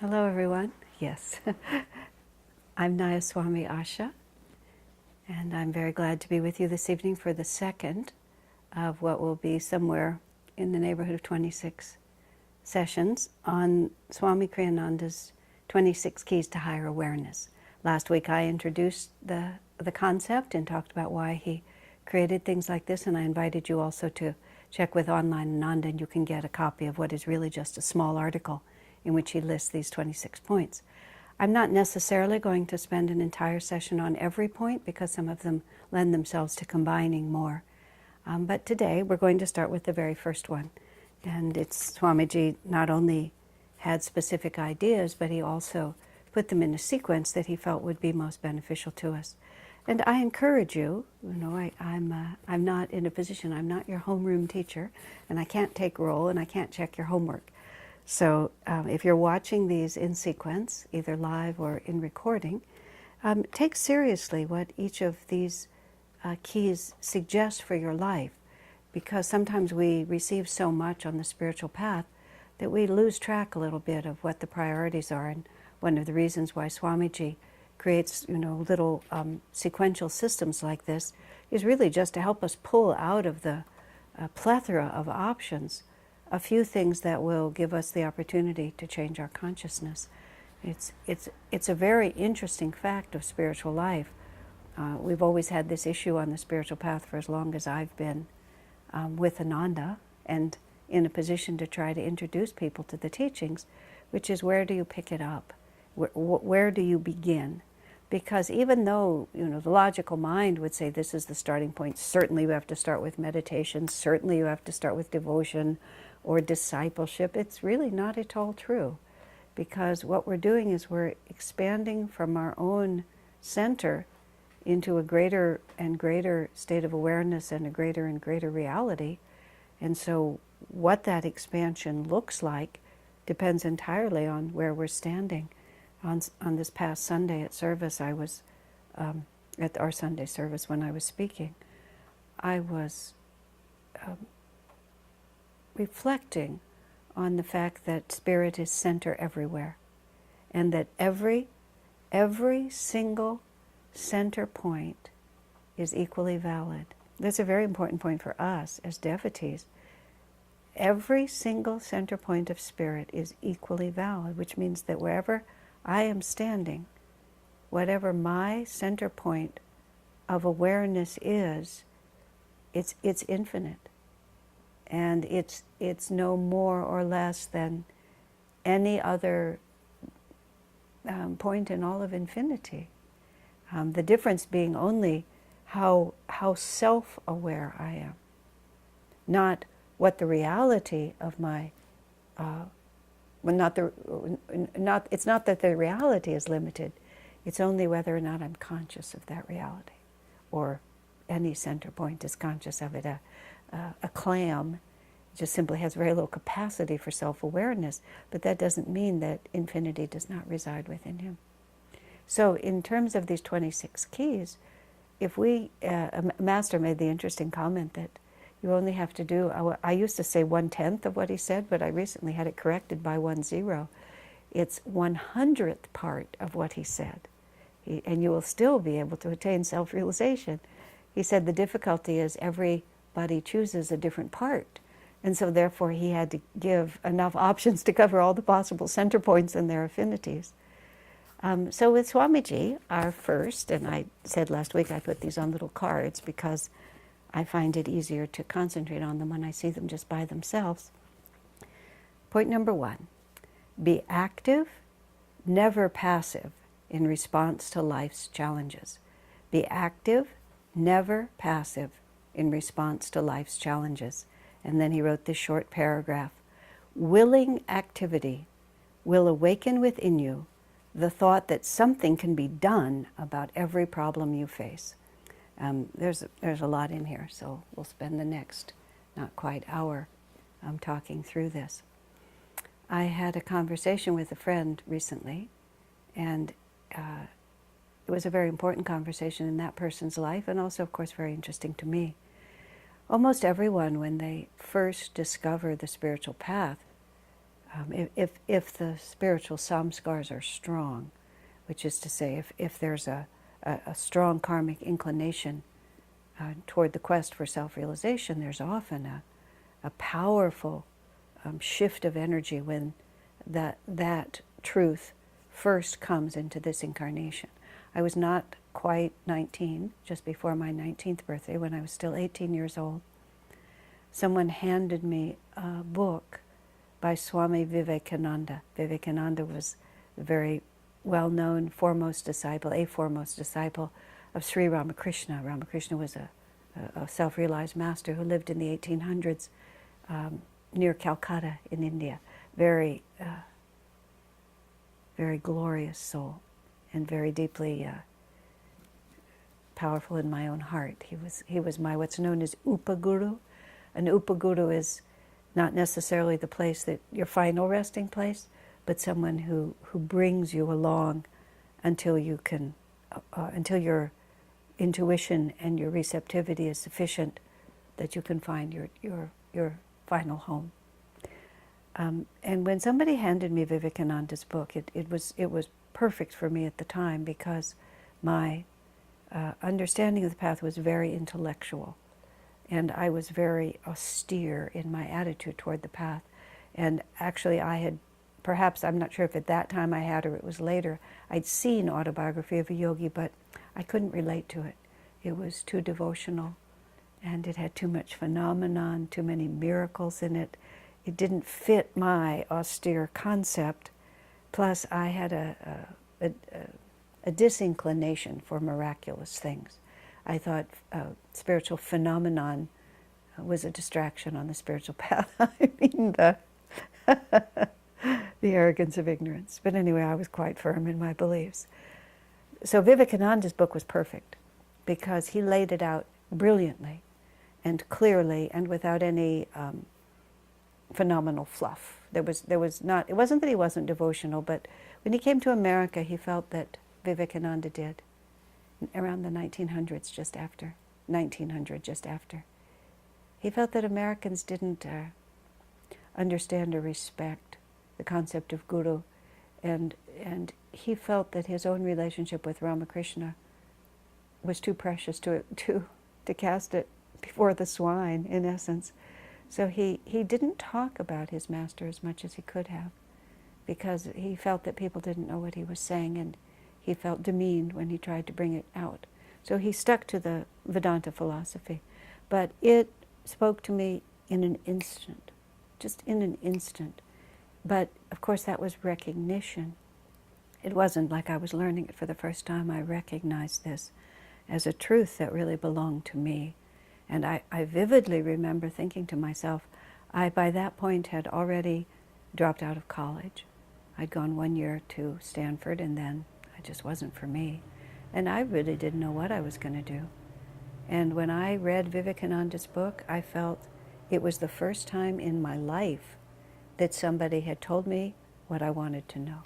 Hello, everyone. Yes, I'm Nayaswami Asha, and I'm very glad to be with you this evening for the second of what will be somewhere in the neighborhood of 26 sessions on Swami Kriyananda's 26 Keys to Higher Awareness. Last week I introduced the concept and talked about why he created things like this, and I invited you also to check with online Ananda, and you can get a copy of what is really just a small article in which he lists these 26 points. I'm not necessarily going to spend an entire session on every point because some of them lend themselves to combining more. But today we're going to start with the very first one. And it's Swamiji not only had specific ideas, but he also put them in a sequence that he felt would be most beneficial to us. And I encourage you, I'm not in a position, I'm not your homeroom teacher, and I can't take roll and I can't check your homework. So if you're watching these in sequence, either live or in recording, take seriously what each of these keys suggests for your life, because sometimes we receive so much on the spiritual path that we lose track a little bit of what the priorities are. And one of the reasons why Swamiji creates, little sequential systems like this is really just to help us pull out of the plethora of options a few things that will give us the opportunity to change our consciousness. It's a very interesting fact of spiritual life. We've always had this issue on the spiritual path for as long as I've been with Ananda and in a position to try to introduce people to the teachings, which is, where do you pick it up? Where do you begin? Because even though the logical mind would say this is the starting point, certainly you have to start with meditation, certainly you have to start with devotion or discipleship, it's really not at all true. Because what we're doing is we're expanding from our own center into a greater and greater state of awareness and a greater and greater reality. And so what that expansion looks like depends entirely on where we're standing. On this past Sunday at service, I was, at our Sunday service when I was speaking, I was reflecting on the fact that spirit is center everywhere, and that every single center point is equally valid. That's a very important point for us as devotees. Every single center point of spirit is equally valid, which means that wherever I am standing, whatever my center point of awareness is, it's infinite. And it's no more or less than any other point in all of infinity. The difference being only how self-aware I am, not what the reality of my it's not that the reality is limited. It's only whether or not I'm conscious of that reality, or any center point is conscious of it. A clam just simply has very little capacity for self-awareness, but that doesn't mean that infinity does not reside within him. So in terms of these 26 keys, if we, a master made the interesting comment that you only have to do, I used to say 1/10 of what he said, but I recently had it corrected by 1/0. It's 100th part of what he said. And you will still be able to attain self-realization. He said the difficulty is everybody chooses a different part. And so therefore he had to give enough options to cover all the possible center points and their affinities. So with Swamiji, our first, and I said last week I put these on little cards because I find it easier to concentrate on them when I see them just by themselves. Point number 1, be active, never passive in response to life's challenges. Be active, never passive in response to life's challenges. And then he wrote this short paragraph. Willing activity will awaken within you the thought that something can be done about every problem you face. There's a lot in here, so we'll spend the next not quite hour talking through this. I had a conversation with a friend recently, and it was a very important conversation in that person's life, and also, of course, very interesting to me. Almost everyone, when they first discover the spiritual path, If the spiritual samskars are strong, which is to say, if there's a strong karmic inclination toward the quest for self-realization, there's often a powerful shift of energy when that truth first comes into this incarnation. I was not quite 19, just before my 19th birthday, when I was still 18 years old. Someone handed me a book by Swami Vivekananda. Vivekananda was a very well-known a foremost disciple of Sri Ramakrishna. Ramakrishna was a self-realized master who lived in the 1800s near Calcutta in India. Very, very glorious soul, and very deeply powerful in my own heart. He was my what's known as Upaguru. An Upaguru is not necessarily the place that your final resting place, but someone who brings you along until you can, until your intuition and your receptivity is sufficient that you can find your final home. And when somebody handed me Vivekananda's book, it was perfect for me at the time, because my understanding of the path was very intellectual, and I was very austere in my attitude toward the path. And actually I had, perhaps, I'm not sure if at that time I had or it was later, I'd seen Autobiography of a Yogi, but I couldn't relate to it. It was too devotional, and it had too much phenomenon, too many miracles in it. It didn't fit my austere concept. Plus, I had a disinclination for miraculous things. I thought spiritual phenomenon was a distraction on the spiritual path. I mean, the arrogance of ignorance. But anyway, I was quite firm in my beliefs. So Vivekananda's book was perfect, because he laid it out brilliantly and clearly and without any phenomenal fluff. There was not, it wasn't that he wasn't devotional, but when he came to America, he felt that Vivekananda did, around the 1900, just after. He felt that Americans didn't understand or respect the concept of guru, and he felt that his own relationship with Ramakrishna was too precious to cast it before the swine, in essence. So he didn't talk about his master as much as he could have, because he felt that people didn't know what he was saying, and he felt demeaned when he tried to bring it out. So he stuck to the Vedanta philosophy. But it spoke to me in an instant, just in an instant. But of course that was recognition. It wasn't like I was learning it for the first time. I recognized this as a truth that really belonged to me. And I vividly remember thinking to myself, I by that point had already dropped out of college. I'd gone 1 year to Stanford, and then it just wasn't for me. And I really didn't know what I was going to do. And when I read Vivekananda's book, I felt it was the first time in my life that somebody had told me what I wanted to know,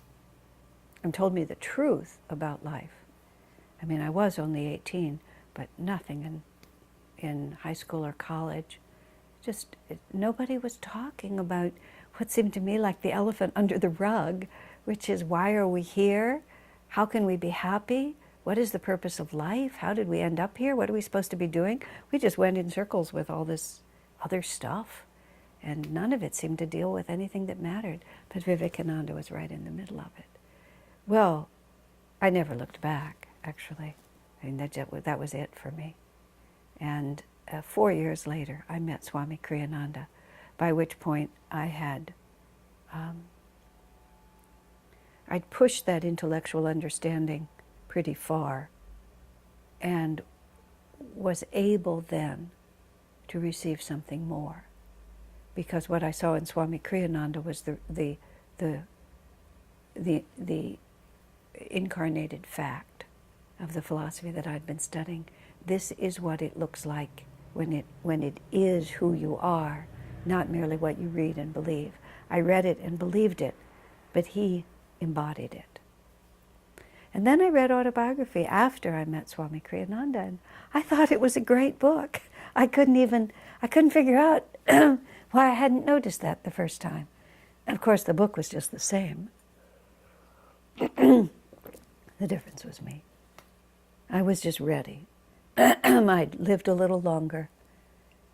and told me the truth about life. I mean, I was only 18, but nothing in high school or college. Nobody was talking about what seemed to me like the elephant under the rug, which is, why are we here? How can we be happy? What is the purpose of life? How did we end up here? What are we supposed to be doing? We just went in circles with all this other stuff, and none of it seemed to deal with anything that mattered. But Vivekananda was right in the middle of it. Well, I never looked back, actually. I mean, that was it for me. And 4 years later, I met Swami Kriyananda, by which point I had I'd pushed that intellectual understanding pretty far, and was able then to receive something more. Because what I saw in Swami Kriyananda was the incarnated fact of the philosophy that I'd been studying. This is what it looks like when it is who you are, not merely what you read and believe. I read it and believed it, but he embodied it. And then I read Autobiography after I met Swami Kriyananda, and I thought it was a great book. I couldn't figure out why I hadn't noticed that the first time. And of course, the book was just the same. The difference was me. I was just ready. I'd lived a little longer.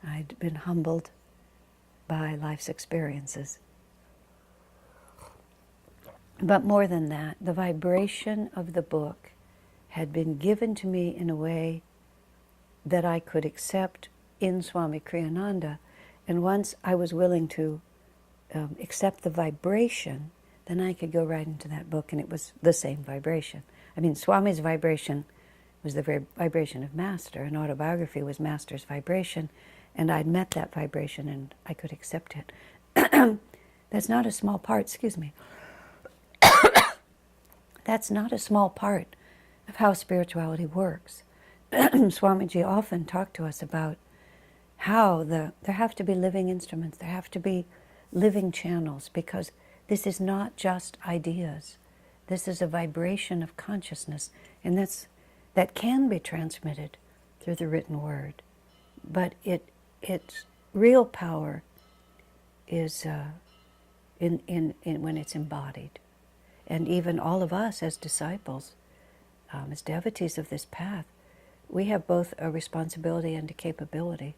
I'd been humbled by life's experiences. But more than that, the vibration of the book had been given to me in a way that I could accept in Swami Kriyananda. And once I was willing to accept the vibration, then I could go right into that book, and it was the same vibration. I mean, Swami's vibration was the vibration of Master, and autobiography was Master's vibration, and I'd met that vibration, and I could accept it. That's not a small part, excuse me. That's not a small part of how spirituality works. Swamiji often talked to us about how there have to be living instruments, there have to be living channels, because this is not just ideas. This is a vibration of consciousness, and that can be transmitted through the written word. But its real power is when it's embodied. And even all of us as disciples, as devotees of this path, we have both a responsibility and a capability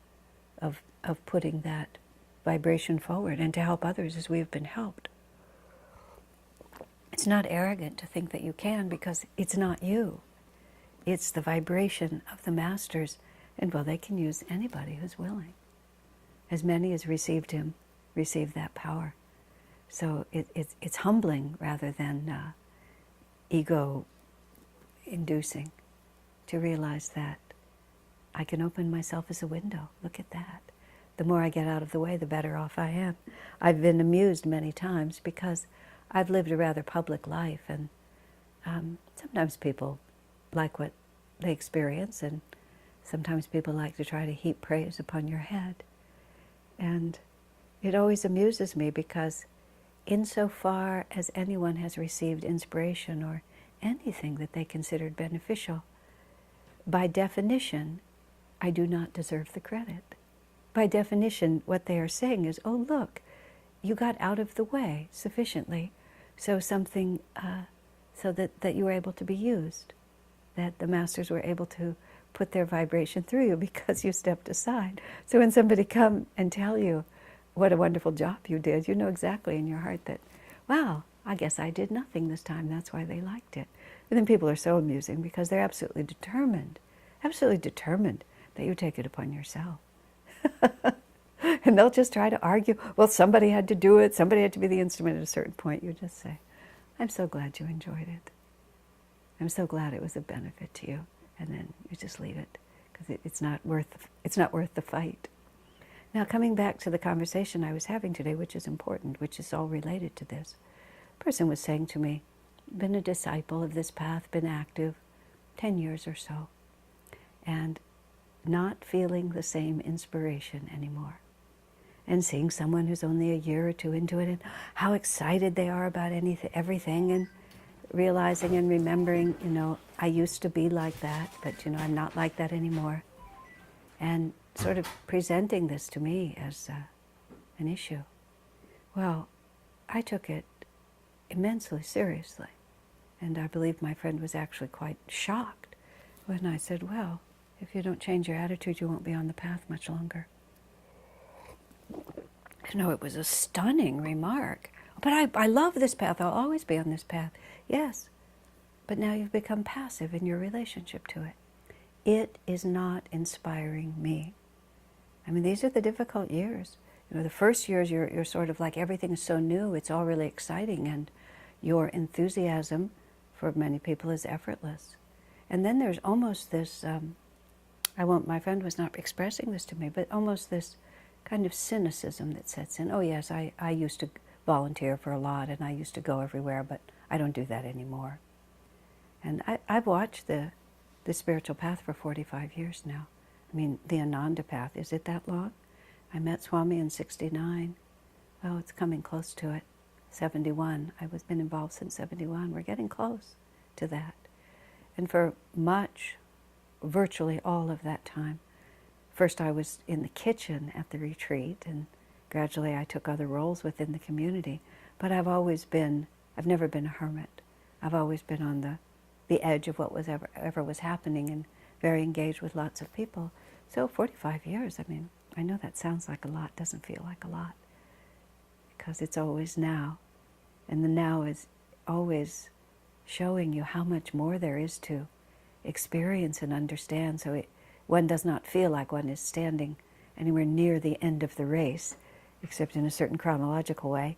of putting that vibration forward and to help others as we have been helped. It's not arrogant to think that you can, because it's not you. It's the vibration of the masters, and well, they can use anybody who's willing. As many as received him, receive that power. So it's humbling rather than ego-inducing to realize that I can open myself as a window. Look at that. The more I get out of the way, the better off I am. I've been amused many times because I've lived a rather public life, and sometimes people like what they experience, and sometimes people like to try to heap praise upon your head. And it always amuses me, because insofar as anyone has received inspiration or anything that they considered beneficial, by definition, I do not deserve the credit. By definition, what they are saying is, oh, look, you got out of the way sufficiently, so something, so that you were able to be used, that the masters were able to put their vibration through you because you stepped aside. So when somebody come and tell you what a wonderful job you did, you know exactly in your heart that, wow, I guess I did nothing this time, that's why they liked it. And then people are so amusing because they're absolutely determined that you take it upon yourself. And they'll just try to argue, well, somebody had to do it, somebody had to be the instrument. At a certain point, you just say, I'm so glad you enjoyed it. I'm so glad it was a benefit to you. And then you just leave it, because it's not worth the fight. Now, coming back to the conversation I was having today, which is important, which is all related to this, a person was saying to me, been a disciple of this path, been active 10 years or so, and not feeling the same inspiration anymore. And seeing someone who's only a year or two into it, and how excited they are about everything, and realizing and remembering, I used to be like that, but I'm not like that anymore. And sort of presenting this to me as an issue. Well, I took it immensely seriously. And I believe my friend was actually quite shocked when I said, well, if you don't change your attitude, you won't be on the path much longer. It was a stunning remark. But I love this path, I'll always be on this path. Yes, but now you've become passive in your relationship to it. It is not inspiring me. These are the difficult years. The first years you're sort of like everything is so new, it's all really exciting, and your enthusiasm for many people is effortless. And then there's almost this, my friend was not expressing this to me, but almost this kind of cynicism that sets in. Oh yes, I used to volunteer for a lot, and I used to go everywhere, but I don't do that anymore. And I've watched the spiritual path for 45 years now. The Ananda path, is it that long? I met Swami in 69. Oh, it's coming close to it. 71. I've been involved since 71. We're getting close to that. And for virtually all of that time, first I was in the kitchen at the retreat, and gradually I took other roles within the community. But I've never been a hermit. I've always been on the edge of what was ever was happening, and very engaged with lots of people. So 45 years, I mean, I know that sounds like a lot, doesn't feel like a lot, because it's always now. And the now is always showing you how much more there is to experience and understand, so one does not feel like one is standing anywhere near the end of the race, except in a certain chronological way.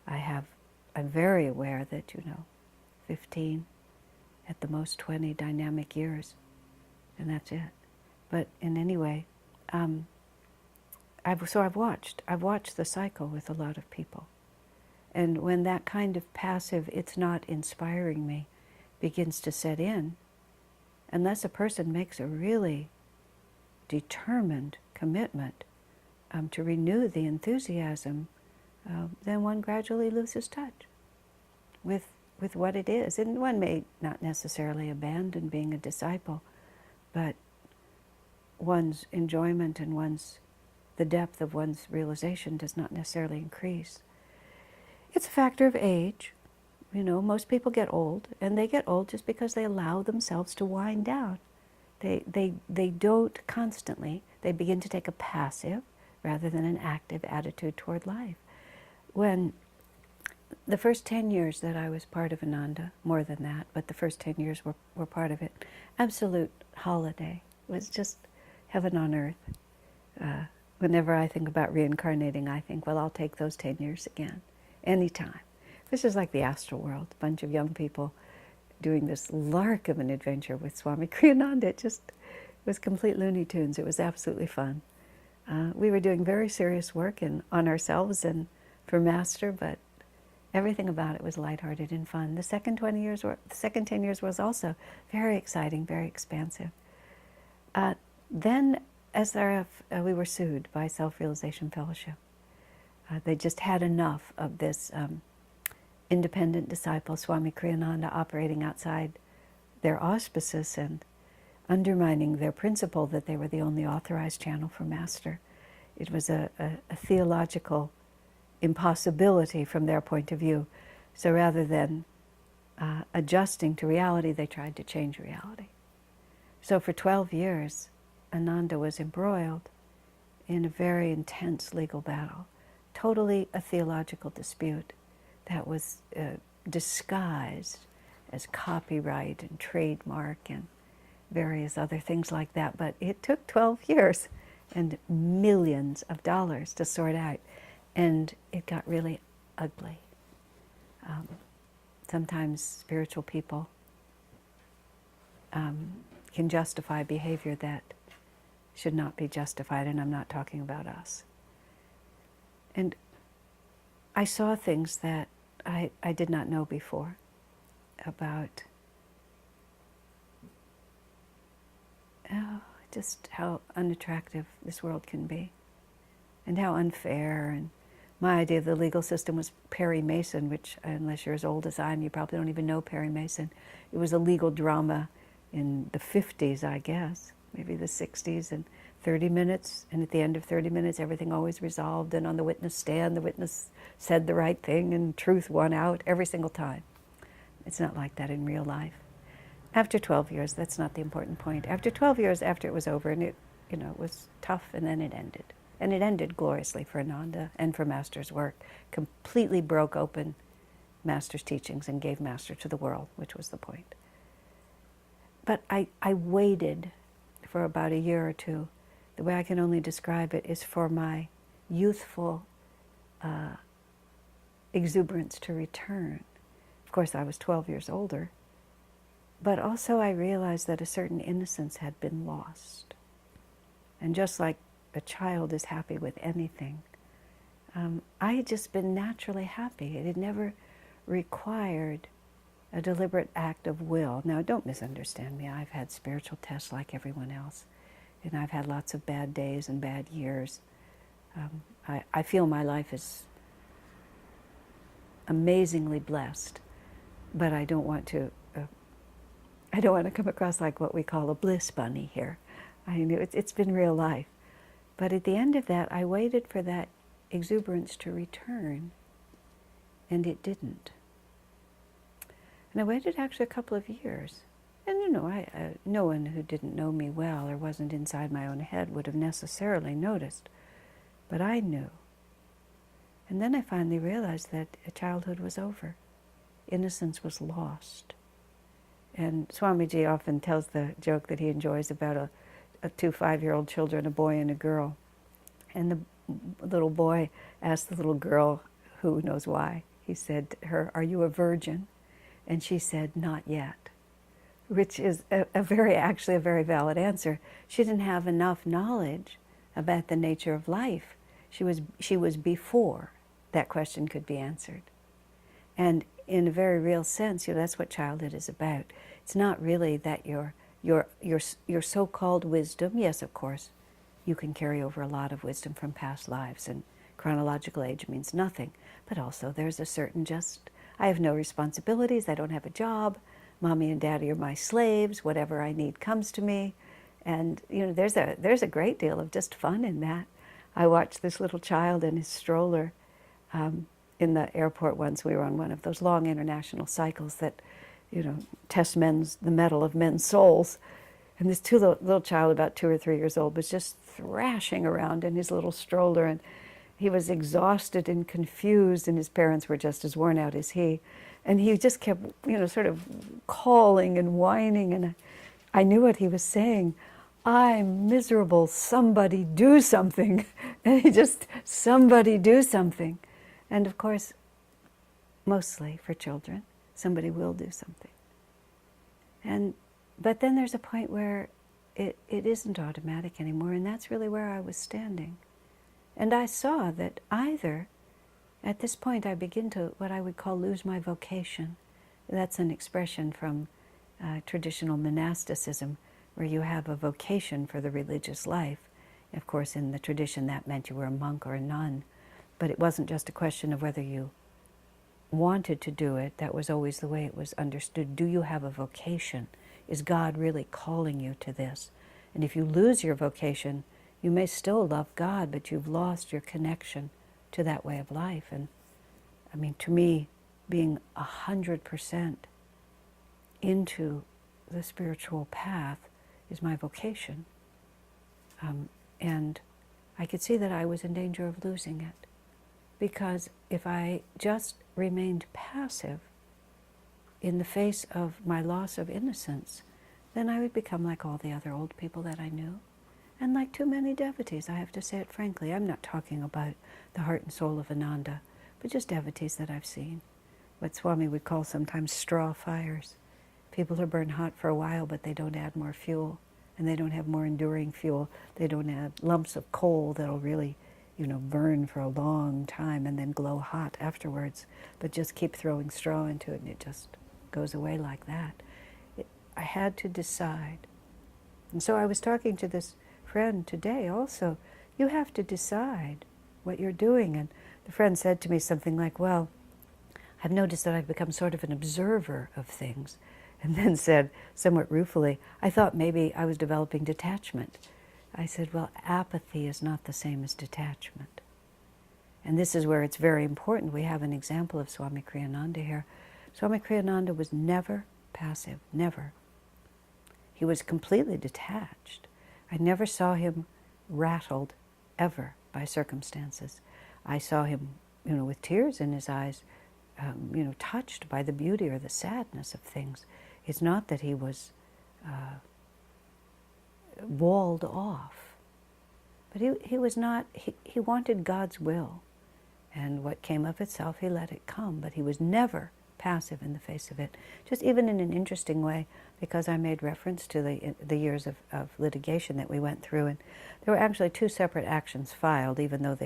I'm very aware that, 15, at the most 20 dynamic years, and that's it. But in any way, I've watched the cycle with a lot of people. And when that kind of passive, it's not inspiring me, begins to set in, unless a person makes a really determined commitment to renew the enthusiasm, then one gradually loses touch with what it is. And one may not necessarily abandon being a disciple, but one's enjoyment and the depth of one's realization does not necessarily increase. It's a factor of age. Most people get old, and they get old just because they allow themselves to wind down. They don't constantly. They begin to take a passive rather than an active attitude toward life. When the first 10 years that I was part of Ananda, more than that, but the first 10 years were part of it, absolute holiday. It was just heaven on earth. Whenever I think about reincarnating, I think, well, I'll take those 10 years again, anytime. This is like the astral world, a bunch of young people doing this lark of an adventure with Swami Kriyananda. It was complete Looney Tunes. It was absolutely fun. We were doing very serious work on ourselves and for Master, but everything about it was lighthearted and fun. The second 10 years was also very exciting, very expansive. Then SRF, we were sued by Self-Realization Fellowship. They just had enough of this independent disciple, Swami Kriyananda, operating outside their auspices and undermining their principle that they were the only authorized channel for Master. It was a theological impossibility from their point of view. So rather than adjusting to reality, they tried to change reality. So for 12 years, Ananda was embroiled in a very intense legal battle, totally a theological dispute that was disguised as copyright and trademark and various other things like that. But it took 12 years and millions of dollars to sort out, and it got really ugly. Sometimes spiritual people can justify behavior that should not be justified, and I'm not talking about us. And I saw things that I did not know before about just how unattractive this world can be, and how unfair. And my idea of the legal system was Perry Mason, which, unless you're as old as I am, you probably don't even know Perry Mason. It was a legal drama in the 50s, I guess, maybe the 60s, and 30 minutes, and at the end of 30 minutes, everything always resolved, and on the witness stand, the witness said the right thing, and truth won out every single time. It's not like that in real life. After 12 years, that's not the important point. After 12 years, after it was over, and it was tough, and then it ended. And it ended gloriously for Ananda and for Master's work. Completely broke open Master's teachings and gave Master to the world, which was the point. But I waited for about a year or two. The way I can only describe it is for my youthful exuberance to return. Of course, I was 12 years older, but also I realized that a certain innocence had been lost. And just like a child is happy with anything, I had just been naturally happy. It had never required a deliberate act of will. Now, don't misunderstand me. I've had spiritual tests like everyone else, and I've had lots of bad days and bad years. I feel my life is amazingly blessed, but I don't want to come across like what we call a bliss bunny here. It's been real life. But at the end of that, I waited for that exuberance to return. and it didn't. And I waited actually a couple of years. And no one who didn't know me well or wasn't inside my own head would have necessarily noticed. But I knew. And then I finally realized that childhood was over. Innocence was lost. And Swamiji often tells the joke that he enjoys about two 5-year-old children, a boy and a girl. And the little boy asked the little girl, who knows why, he said to her, "Are you a virgin?" And she said, "Not yet," which is actually a very valid answer. She didn't have enough knowledge about the nature of life. She was before that question could be answered. And in a very real sense, that's what childhood is about. It's not really that your so-called wisdom, yes, of course, you can carry over a lot of wisdom from past lives, and chronological age means nothing. But also there's a certain I have no responsibilities, I don't have a job, mommy and daddy are my slaves, whatever I need comes to me. And there's a great deal of just fun in that. I watched this little child in his stroller in the airport once. We were on one of those long international cycles that test the mettle of men's souls. And this little child, about 2 or 3 years old, was just thrashing around in his little stroller, and he was exhausted and confused, and his parents were just as worn out as he. And he just kept, sort of calling and whining, and I knew what he was saying. "I'm miserable, somebody do something." And he just, "Somebody do something." And of course, mostly for children, somebody will do something. But then there's a point where it isn't automatic anymore, and that's really where I was standing. And I saw that either, at this point, I begin to, what I would call, lose my vocation. That's an expression from traditional monasticism, where you have a vocation for the religious life. Of course, in the tradition, that meant you were a monk or a nun. But it wasn't just a question of whether you wanted to do it. That was always the way it was understood. Do you have a vocation? Is God really calling you to this? And if you lose your vocation, you may still love God, but you've lost your connection to that way of life. And I mean, to me, being 100% into the spiritual path is my vocation. And I could see that I was in danger of losing it. Because if I just remained passive in the face of my loss of innocence, then I would become like all the other old people that I knew. And like too many devotees, I have to say it frankly. I'm not talking about the heart and soul of Ananda, but just devotees that I've seen. What Swami would call sometimes straw fires. People are burned hot for a while, but they don't add more fuel. And they don't have more enduring fuel. They don't add lumps of coal that'll really burn for a long time and then glow hot afterwards, but just keep throwing straw into it and it just goes away like that. I had to decide. And so I was talking to this friend today also. You have to decide what you're doing. And the friend said to me something like, "Well, I've noticed that I've become sort of an observer of things." And then said, somewhat ruefully, "I thought maybe I was developing detachment." I said, "Well, apathy is not the same as detachment." And this is where it's very important. We have an example of Swami Kriyananda here. Swami Kriyananda was never passive, never. He was completely detached. I never saw him rattled, ever, by circumstances. I saw him, with tears in his eyes, touched by the beauty or the sadness of things. It's not that he was walled off. But he was not, he wanted God's will. And what came of itself, he let it come. But he was never passive in the face of it. Just even in an interesting way, because I made reference to the years of litigation that we went through. And there were actually 2 separate actions filed, even though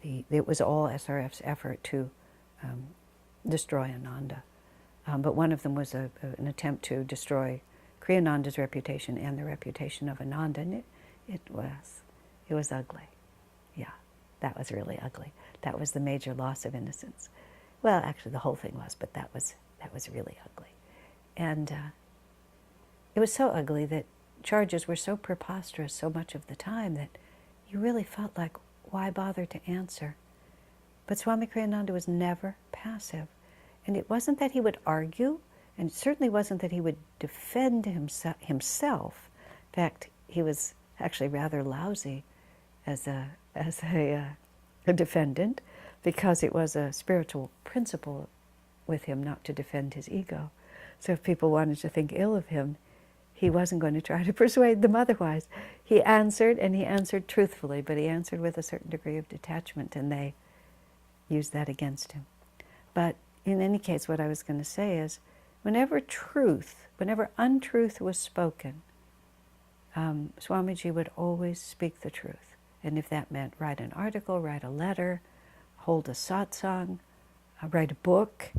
it was all SRF's effort to destroy Ananda. But one of them was an attempt to destroy Kriyananda's reputation and the reputation of Ananda, and it was ugly. Yeah, that was really ugly. That was the major loss of innocence. Well, actually, the whole thing was, but that was really ugly. And it was so ugly that charges were so preposterous so much of the time that you really felt like, why bother to answer? But Swami Kriyananda was never passive. And it wasn't that he would argue, and it certainly wasn't that he would defend himself. In fact, he was actually rather lousy as a defendant, because it was a spiritual principle with him not to defend his ego. So if people wanted to think ill of him, he wasn't going to try to persuade them otherwise. He answered, and he answered truthfully, but he answered with a certain degree of detachment, and they used that against him. But in any case, what I was going to say is, whenever untruth was spoken, Swamiji would always speak the truth. And if that meant write an article, write a letter, hold a satsang, write a book,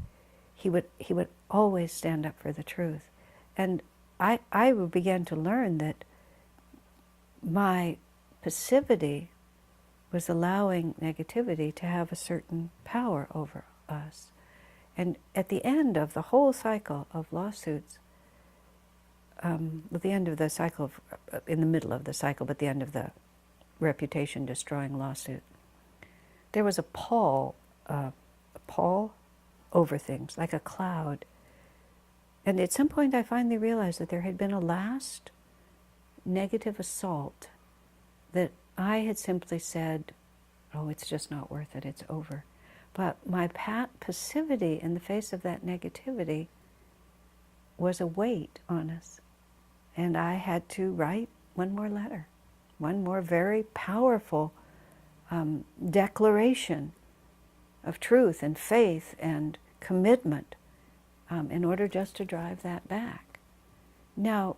he would always stand up for the truth. And I began to learn that my passivity was allowing negativity to have a certain power over us. And at the end of the whole cycle of lawsuits, at the end of the cycle, in the middle of the cycle, but the end of the reputation-destroying lawsuit, there was a pall over things, like a cloud. And at some point I finally realized that there had been a last negative assault that I had simply said, oh, it's just not worth it, it's over. But my passivity in the face of that negativity was a weight on us. And I had to write one more letter, one more very powerful declaration of truth and faith and commitment in order just to drive that back. Now,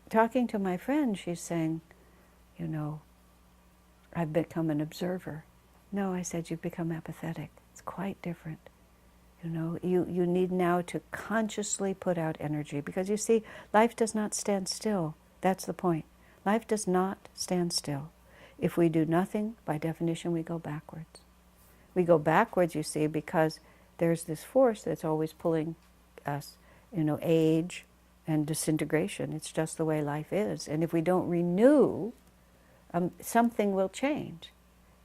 talking to my friend, she's saying, you know, I've become an observer. No, I said, you've become apathetic. It's quite different. You know, you need now to consciously put out energy, because you see, life does not stand still. That's the point. Life does not stand still. If we do nothing, by definition, we go backwards. We go backwards, you see, because there's this force that's always pulling us, you know, age and disintegration. It's just the way life is. And if we don't renew, something will change.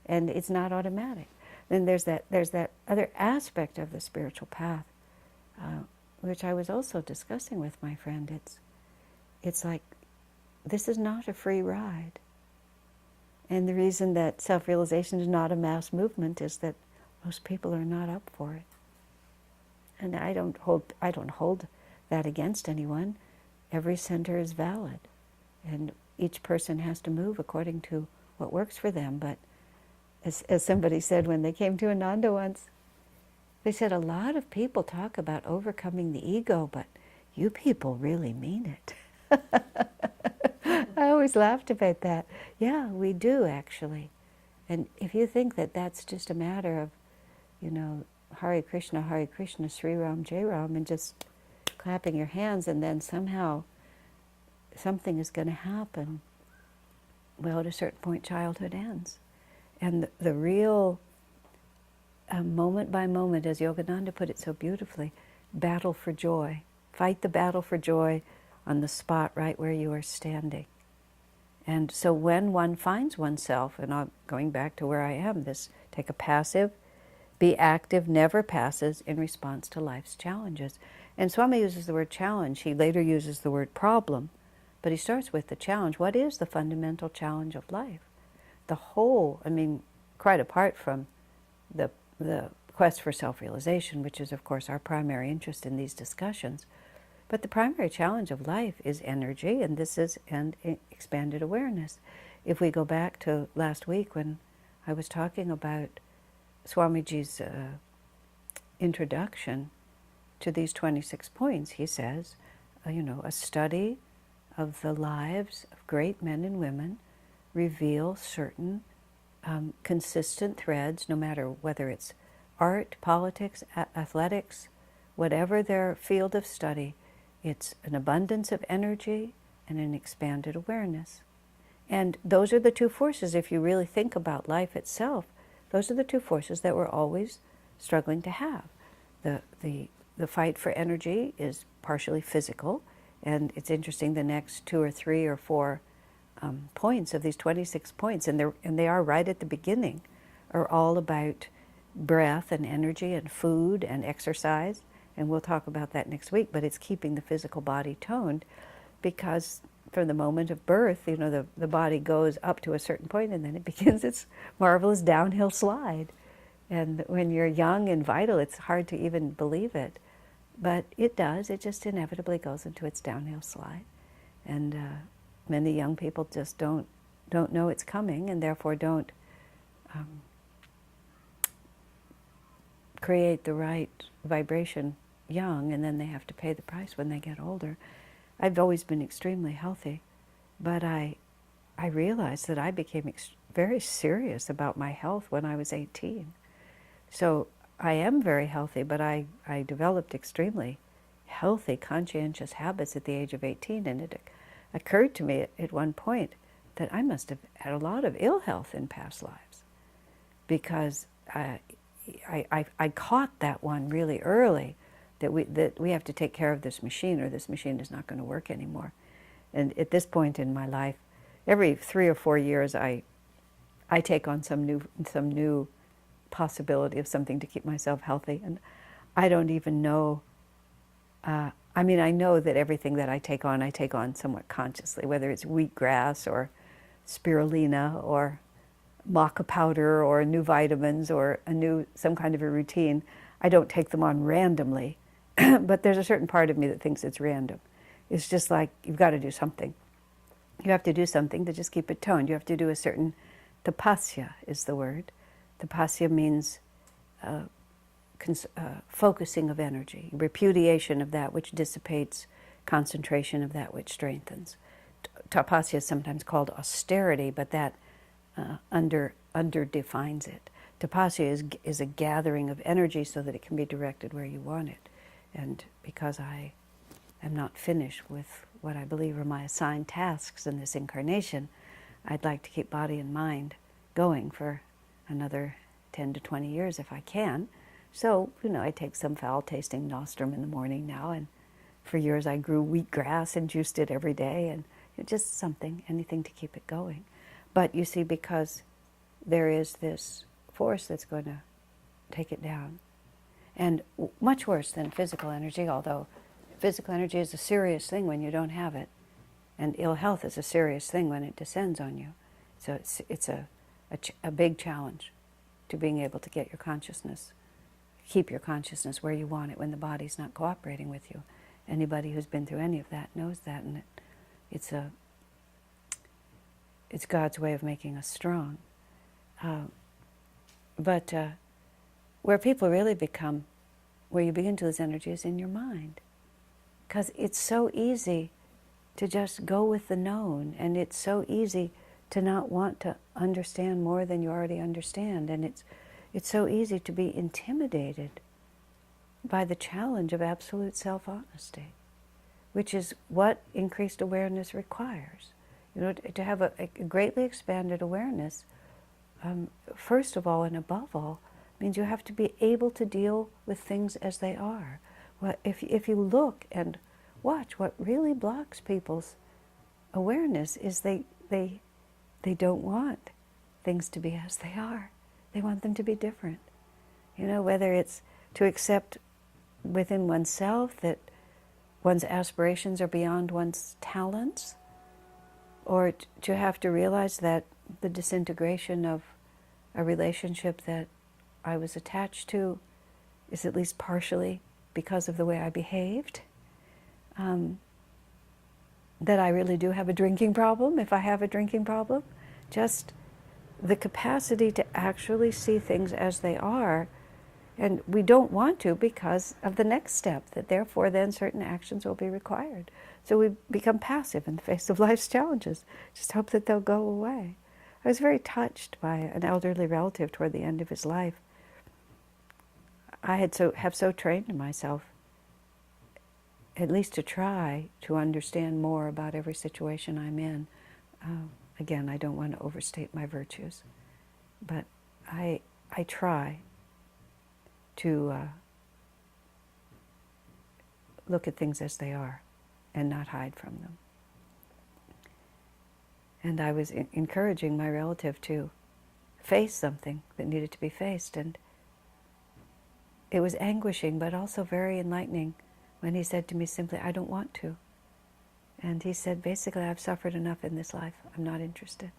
And it's not automatic. Then there's that other aspect of the spiritual path, which I was also discussing with my friend. It's like, this is not a free ride. And the reason that self-realization is not a mass movement is that most people are not up for it. And I don't hold that against anyone. Every center is valid, and each person has to move according to what works for them. But as somebody said when they came to Ananda once, they said, a lot of people talk about overcoming the ego, but you people really mean it. I always laughed about that. Yeah, we do, actually. And if you think that that's just a matter of, you know, Hare Krishna, Sri Ram, Jai Ram, and just clapping your hands, and then somehow something is going to happen, well, at a certain point, childhood ends. And the real moment by moment, as Yogananda put it so beautifully, battle for joy. Fight the battle for joy on the spot right where you are standing. And so when one finds oneself, and I'm going back to where I am, take a passive, be active, never passes in response to life's challenges. And Swami uses the word challenge. He later uses the word problem, but he starts with the challenge. What is the fundamental challenge of life? The whole, I mean, quite apart from the quest for self-realization, which is, of course, our primary interest in these discussions, but the primary challenge of life is energy, and expanded awareness. If we go back to last week when I was talking about Swamiji's introduction to these 26 points, he says, a study of the lives of great men and women reveal certain consistent threads, no matter whether it's art, politics, athletics, whatever their field of study. It's an abundance of energy and an expanded awareness. And those are the two forces, if you really think about life itself, those are the two forces that we're always struggling to have. The fight for energy is partially physical, and it's interesting, the next 2 or 3 or 4 points of these 26 points, and they are right at the beginning, are all about breath and energy and food and exercise, and we'll talk about that next week, but it's keeping the physical body toned, because from the moment of birth, the body goes up to a certain point and then it begins its marvelous downhill slide. And when you're young and vital, it's hard to even believe it. But it does, it just inevitably goes into its downhill slide. And many young people just don't know it's coming, and therefore don't create the right vibration young, and then they have to pay the price when they get older. I've always been extremely healthy, but I realized that I became very serious about my health when I was 18. So I am very healthy, but I developed extremely healthy, conscientious habits at the age of 18, and it occurred to me at one point that I must have had a lot of ill health in past lives, because I caught that one really early, that we have to take care of this machine, or this machine is not going to work anymore. And at this point in my life, every 3 or 4 years, I take on some new possibility of something to keep myself healthy, and I don't even know. I know that everything that I take on somewhat consciously, whether it's wheatgrass or spirulina or maca powder or new vitamins or some kind of a routine. I don't take them on randomly, but there's a certain part of me that thinks it's random. It's just like, you've got to do something. You have to do something to just keep it toned. You have to do a certain tapasya is the word. Tapasya means focusing of energy, repudiation of that which dissipates, concentration of that which strengthens. Tapasya is sometimes called austerity, but that under defines it. Tapasya is a gathering of energy so that it can be directed where you want it. And because I am not finished with what I believe are my assigned tasks in this incarnation, I'd like to keep body and mind going for another 10 to 20 years if I can. So, I take some foul-tasting nostrum in the morning now, and for years I grew wheatgrass and juiced it every day, and just anything to keep it going. But you see, because there is this force that's going to take it down. And much worse than physical energy, although physical energy is a serious thing when you don't have it, and ill health is a serious thing when it descends on you. So it's a big challenge to being able to get your consciousness, keep your consciousness where you want it when the body's not cooperating with you. Anybody who's been through any of that knows that, and it's God's way of making us strong. But where people really where you begin to lose energy is in your mind. Because it's so easy to just go with the known, and it's so easy to not want to understand more than you already understand, and it's so easy to be intimidated by the challenge of absolute self-honesty, which is what increased awareness requires. To have a greatly expanded awareness, first of all and above all, means you have to be able to deal with things as they are. Well, if you look and watch, what really blocks people's awareness is they don't want things to be as they are. They want them to be different. Whether it's to accept within oneself that one's aspirations are beyond one's talents, or to have to realize that the disintegration of a relationship that I was attached to is at least partially because of the way I behaved. That I really do have a drinking problem, if I have a drinking problem. Just the capacity to actually see things as they are. And we don't want to because of the next step, that therefore then certain actions will be required. So we become passive in the face of life's challenges. Just hope that they'll go away. I was very touched by an elderly relative toward the end of his life. I have so trained myself, at least to try to understand more about every situation I'm in. Again, I don't want to overstate my virtues, but I try to look at things as they are and not hide from them. And I was encouraging my relative to face something that needed to be faced, and it was anguishing, but also very enlightening when he said to me simply, I don't want to. And he said, basically, I've suffered enough in this life. I'm not interested.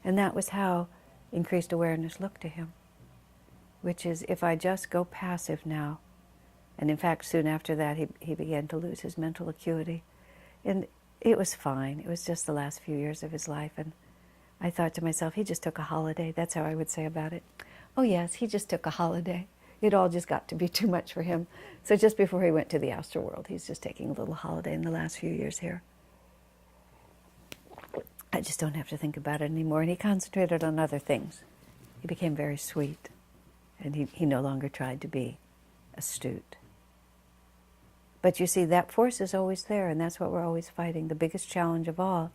And that was how increased awareness looked to him, which is, if I just go passive now, and in fact, soon after that, he began to lose his mental acuity. And it was fine. It was just the last few years of his life. And I thought to myself, he just took a holiday. That's how I would say about it. Oh yes, he just took a holiday. It all just got to be too much for him. So just before he went to the astral world, he's just taking a little holiday in the last few years here. I just don't have to think about it anymore. And he concentrated on other things. He became very sweet. And he no longer tried to be astute. But you see, that force is always there, and that's what we're always fighting. The biggest challenge of all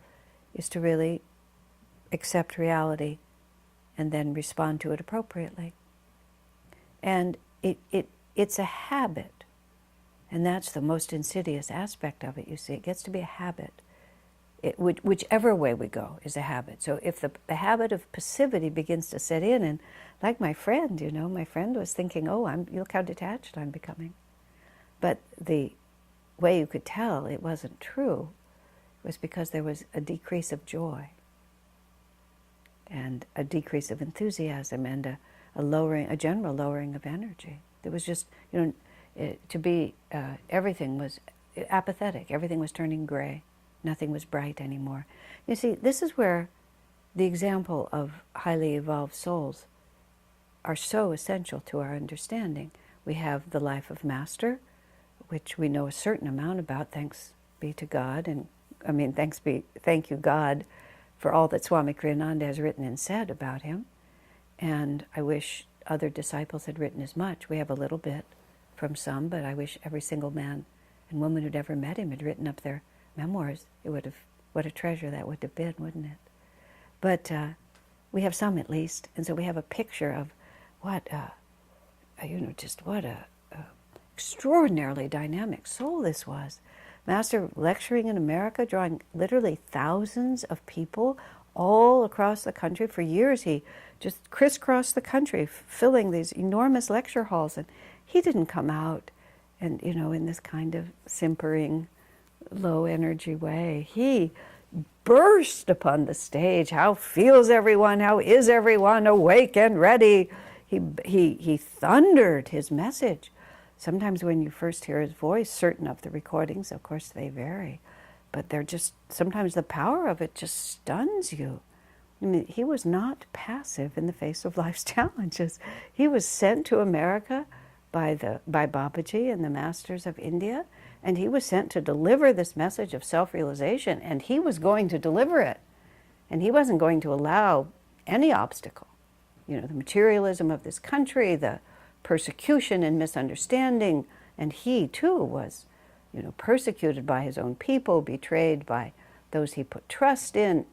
is to really accept reality and then respond to it appropriately. And it's a habit. And that's the most insidious aspect of it, you see. It gets to be a habit. Whichever way we go is a habit. So if the habit of passivity begins to set in, and like my friend, my friend was thinking, oh, look how detached I'm becoming. But the way you could tell it wasn't true was because there was a decrease of joy and a decrease of enthusiasm and a general lowering of energy. There was just, everything was apathetic. Everything was turning gray. Nothing was bright anymore. You see, this is where the example of highly evolved souls are so essential to our understanding. We have the life of Master, which we know a certain amount about, thanks be to God, and thank you God for all that Swami Kriyananda has written and said about him. And I wish other disciples had written as much. We have a little bit from some, but I wish every single man and woman who'd ever met him had written up their memoirs. What a treasure that would have been, wouldn't it? But we have some at least, and so we have a picture of what extraordinarily dynamic soul this was. Master lecturing in America, drawing literally thousands of people all across the country. For years he just crisscrossed the country, filling these enormous lecture halls, and he didn't come out and, in this kind of simpering, low energy way. He burst upon the stage. How feels everyone? How is everyone? Awake and ready. He thundered his message. Sometimes when you first hear his voice, certain of the recordings, of course they vary, but sometimes the power of it just stuns you. He was not passive in the face of life's challenges. He was sent to America by Babaji and the masters of India, and he was sent to deliver this message of self-realization, and he was going to deliver it. And he wasn't going to allow any obstacle. The materialism of this country, the persecution and misunderstanding, and he too was, persecuted by his own people, betrayed by those he put trust in.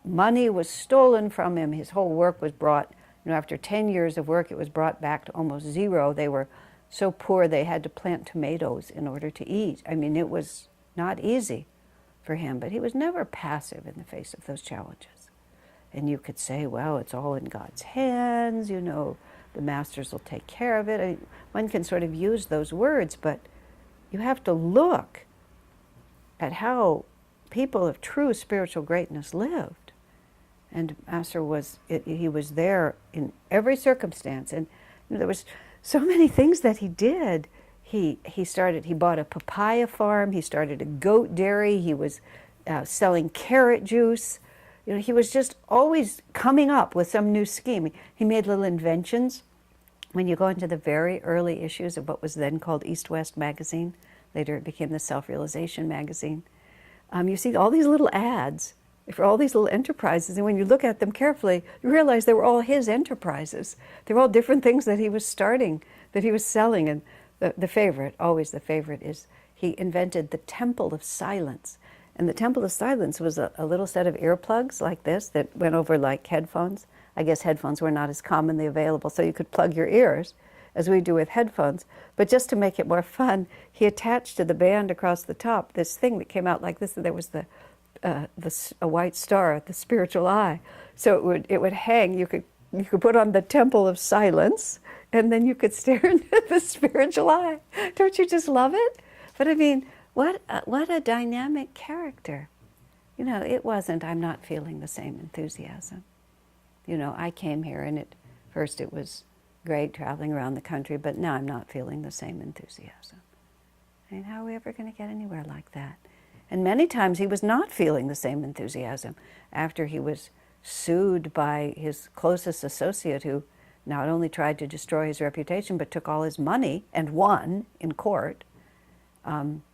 Money was stolen from him. His whole work was brought, after 10 years of work, it was brought back to almost zero. They were so poor they had to plant tomatoes in order to eat. It was not easy for him, but he was never passive in the face of those challenges. And you could say, well, it's all in God's hands, the masters will take care of it. One can sort of use those words, but you have to look at how people of true spiritual greatness lived. And Master he was there in every circumstance. And there was so many things that he did. He bought a papaya farm, he started a goat dairy, he was selling carrot juice. He was just always coming up with some new scheme. He made little inventions. When you go into the very early issues of what was then called East-West magazine, later it became the Self-Realization magazine, you see all these little ads for all these little enterprises, and when you look at them carefully, you realize they were all his enterprises. They were all different things that he was starting, that he was selling. And the favorite, always the favorite, is he invented the Temple of Silence. And the Temple of Silence was a little set of earplugs like this that went over like headphones. I guess headphones were not as commonly available, so you could plug your ears, as we do with headphones. But just to make it more fun, he attached to the band across the top this thing that came out like this. There was a white star, the spiritual eye. So it would hang. You could put on the Temple of Silence, and then you could stare into the spiritual eye. Don't you just love it? But I mean, what a dynamic character. You know, it wasn't, I'm not feeling the same enthusiasm. You know, I came here and at first it was great traveling around the country, but now I'm not feeling the same enthusiasm. I mean, how are we ever going to get anywhere like that? And many times he was not feeling the same enthusiasm after he was sued by his closest associate, who not only tried to destroy his reputation, but took all his money and won in court.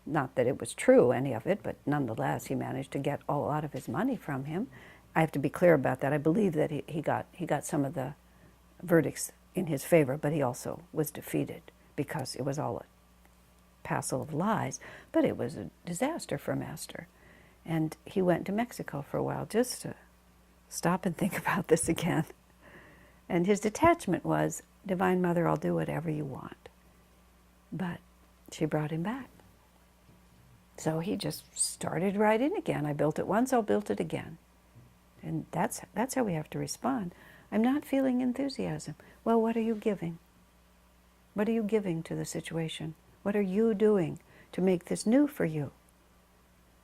Not that it was true, any of it, but nonetheless, he managed to get a lot of his money from him. I have to be clear about that. I believe that he got some of the verdicts in his favor, but he also was defeated because it was all a passel of lies. But it was a disaster for Master. And he went to Mexico for a while just to stop and think about this again. And his detachment was, Divine Mother, I'll do whatever you want. But she brought him back. So he just started right in again. I built it once, I'll build it again. And that's how we have to respond. I'm not feeling enthusiasm. Well, what are you giving? What are you giving to the situation? What are you doing to make this new for you?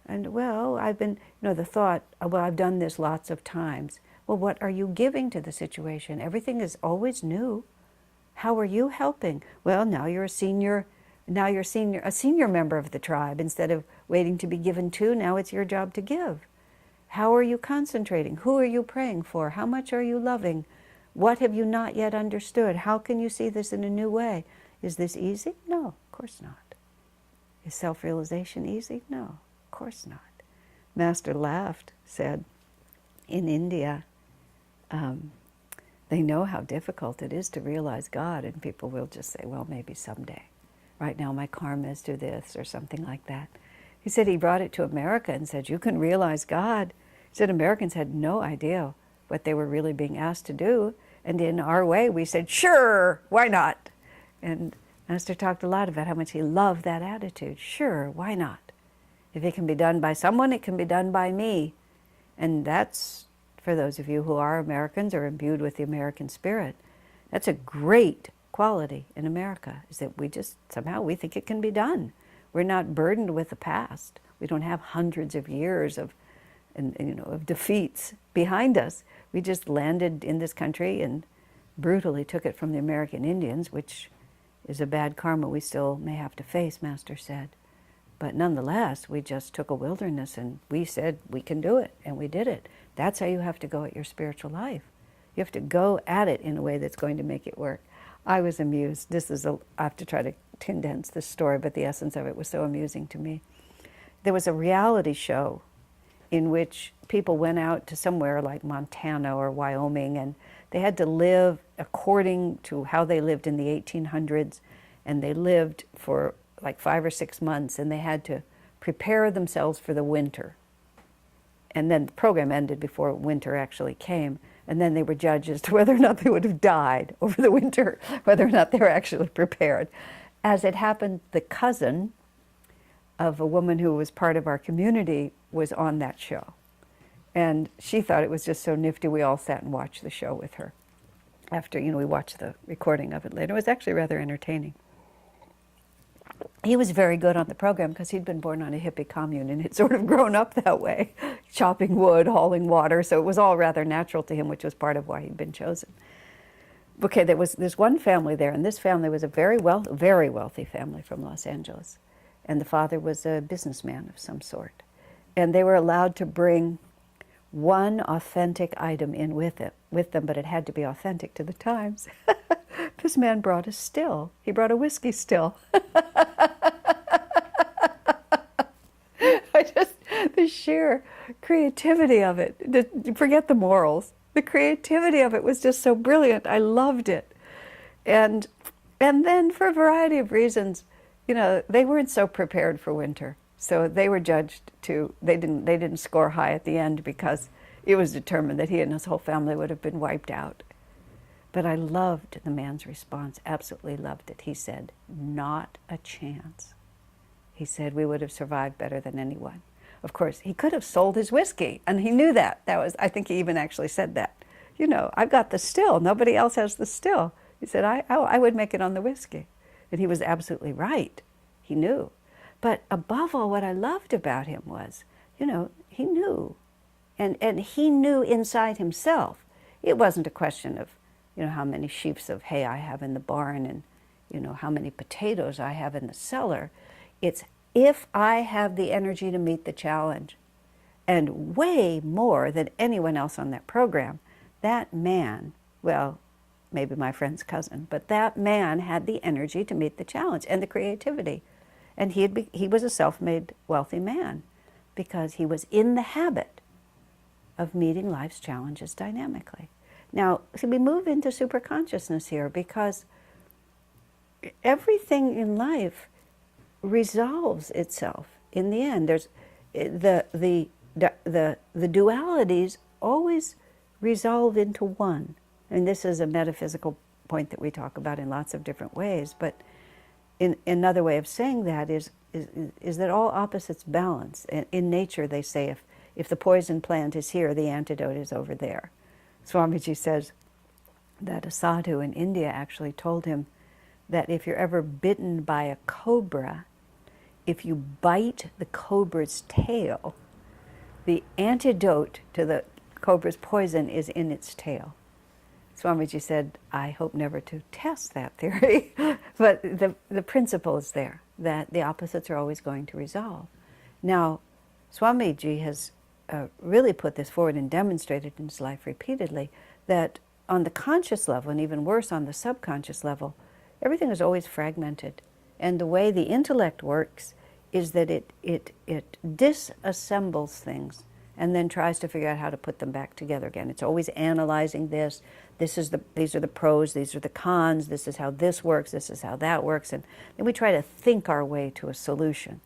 And well, I've been, the thought, well, I've done this lots of times. Well, what are you giving to the situation? Everything is always new. How are you helping? Well, now you're a senior member of the tribe. Instead of waiting to be given to, now it's your job to give. How are you concentrating? Who are you praying for? How much are you loving? What have you not yet understood? How can you see this in a new way? Is this easy? No, of course not. Is self-realization easy? No, of course not. Master laughed, said, in India, they know how difficult it is to realize God, and people will just say, well, maybe someday. Right now my karma is to this, or something like that. He said he brought it to America and said, you can realize God. He said Americans had no idea what they were really being asked to do. And in our way, we said, sure, why not? And Master talked a lot about how much he loved that attitude. Sure, why not? If it can be done by someone, it can be done by me. And that's, for those of you who are Americans or imbued with the American spirit, that's a great quality in America, is that we just, somehow we think it can be done. We're not burdened with the past. We don't have hundreds of years of defeats behind us. We just landed in this country and brutally took it from the American Indians, which is a bad karma we still may have to face, Master said. But nonetheless, we just took a wilderness and we said, we can do it, and we did it. That's how you have to go at your spiritual life. You have to go at it in a way that's going to make it work. I was amused. I have to try to condense this story, but the essence of it was so amusing to me. There was a reality show in which people went out to somewhere like Montana or Wyoming, and they had to live according to how they lived in the 1800s, and they lived for like 5 or 6 months, and they had to prepare themselves for the winter. And then the program ended before winter actually came, and then they were judged as to whether or not they would have died over the winter, whether or not they were actually prepared. As it happened, the cousin of a woman who was part of our community was on that show. And she thought it was just so nifty, we all sat and watched the show with her. After, we watched the recording of it later. It was actually rather entertaining. He was very good on the program because he'd been born on a hippie commune and had sort of grown up that way, chopping wood, hauling water, so it was all rather natural to him, which was part of why he'd been chosen. Okay, there's one family there, and this family was a very wealthy family from Los Angeles. And the father was a businessman of some sort. And they were allowed to bring one authentic item in with them, but it had to be authentic to the times. This man brought a still. He brought a whiskey still. The sheer creativity of it, forget the morals. The creativity of it was just so brilliant. I loved it. And then for a variety of reasons, they weren't so prepared for winter. So they were judged they didn't score high at the end because it was determined that he and his whole family would have been wiped out. But I loved the man's response, absolutely loved it. He said, not a chance. He said, we would have survived better than anyone. Of course, he could have sold his whiskey, and he knew that. I think he even actually said that. I've got the still. Nobody else has the still. He said, I would make it on the whiskey. And he was absolutely right. He knew. But above all, what I loved about him was, he knew. And he knew inside himself. It wasn't a question of, how many sheaves of hay I have in the barn and, how many potatoes I have in the cellar. It's if I have the energy to meet the challenge, and way more than anyone else on that program, that man, well, maybe my friend's cousin, but that man had the energy to meet the challenge and the creativity. And he was a self-made wealthy man because he was in the habit of meeting life's challenges dynamically. Now, so we move into superconsciousness here because everything in life resolves itself in the end. There's the dualities always resolve into one. And this is a metaphysical point that we talk about in lots of different ways, but another way of saying that is that all opposites balance. In nature, they say if the poison plant is here, the antidote is over there. Swamiji says that a sadhu in India actually told him that if you're ever bitten by a cobra, if you bite the cobra's tail, the antidote to the cobra's poison is in its tail. Swamiji said, I hope never to test that theory, but the principle is there, that the opposites are always going to resolve. Now, Swamiji has really put this forward and demonstrated in his life repeatedly, that on the conscious level, and even worse on the subconscious level, everything is always fragmented. And the way the intellect works is that it disassembles things and then tries to figure out how to put them back together again. It's always analyzing this. These are the pros, these are the cons, this is how this works, this is how that works, and then we try to think our way to a solution.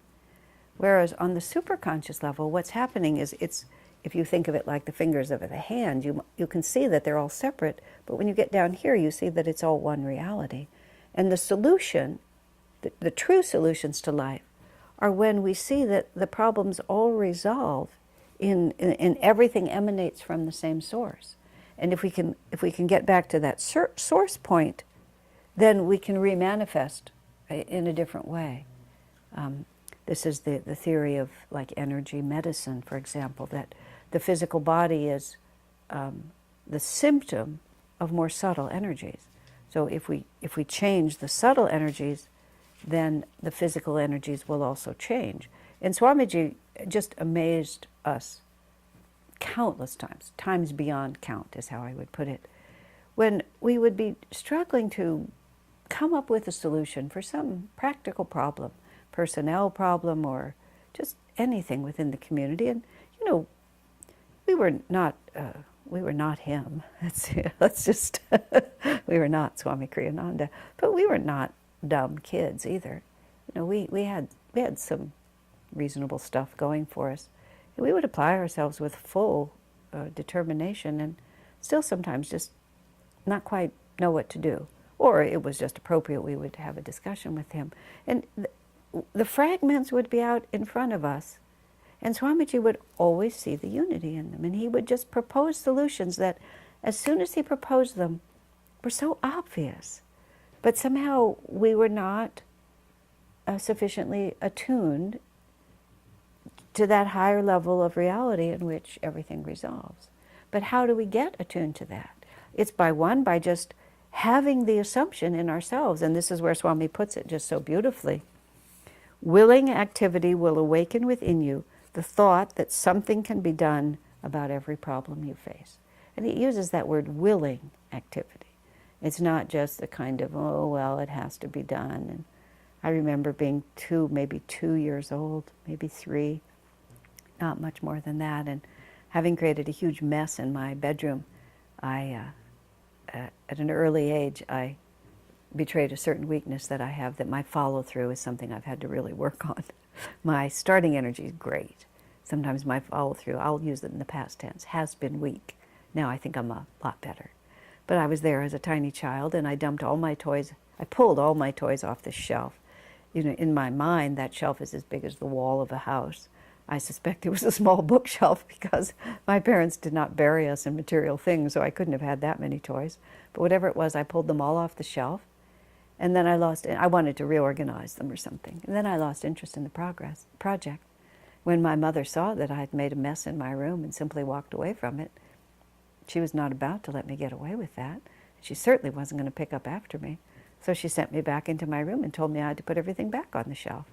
Whereas on the superconscious level, what's happening is if you think of it like the fingers of a hand, you can see that they're all separate, but when you get down here, you see that it's all one reality. And the solution, the true solutions to life, are when we see that the problems all resolve in everything emanates from the same source. And if we can get back to that source point, then we can remanifest in a different way. This is the theory of like energy medicine, for example, that the physical body is the symptom of more subtle energies. So if we change the subtle energies, then the physical energies will also change. And Swamiji just amazed us countless times beyond count is how I would put it, when we would be struggling to come up with a solution for some practical problem, personnel problem, or just anything within the community. And we were not him. Let's just we were not Swami Kriyananda, but we were not dumb kids either. We had some reasonable stuff going for us. We would apply ourselves with full determination and still sometimes just not quite know what to do. Or it was just appropriate we would have a discussion with him. And the fragments would be out in front of us, and Swamiji would always see the unity in them. And he would just propose solutions that, as soon as he proposed them, were so obvious. But somehow we were not sufficiently attuned to that higher level of reality in which everything resolves. But how do we get attuned to that? It's by just having the assumption in ourselves, and this is where Swami puts it just so beautifully. Willing activity will awaken within you the thought that something can be done about every problem you face. And he uses that word willing activity. It's not just the kind of, oh, well, it has to be done. And I remember being maybe 2 years old, maybe 3, not much more than that, and having created a huge mess in my bedroom, at an early age, I betrayed a certain weakness that I have, that my follow-through is something I've had to really work on. My starting energy is great. Sometimes my follow-through, I'll use it in the past tense, has been weak. Now I think I'm a lot better. But I was there as a tiny child, and I dumped all my toys. I pulled all my toys off the shelf. In my mind, that shelf is as big as the wall of a house. I suspect it was a small bookshelf because my parents did not bury us in material things, so I couldn't have had that many toys. But whatever it was, I pulled them all off the shelf. And then I wanted to reorganize them or something. And then I lost interest in the project. When my mother saw that I had made a mess in my room and simply walked away from it, she was not about to let me get away with that. She certainly wasn't going to pick up after me. So she sent me back into my room and told me I had to put everything back on the shelf.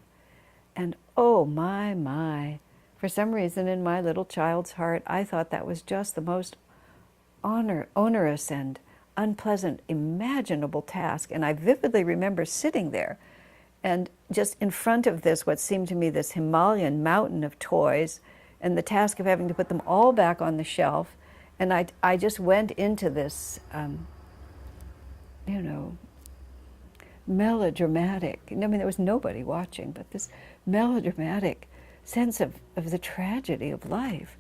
And oh my, for some reason in my little child's heart, I thought that was just the most onerous and unpleasant imaginable task. And I vividly remember sitting there and just in front of this, what seemed to me this Himalayan mountain of toys, and the task of having to put them all back on the shelf. And I just went into this, melodramatic, I mean, there was nobody watching, but this melodramatic sense of the tragedy of life.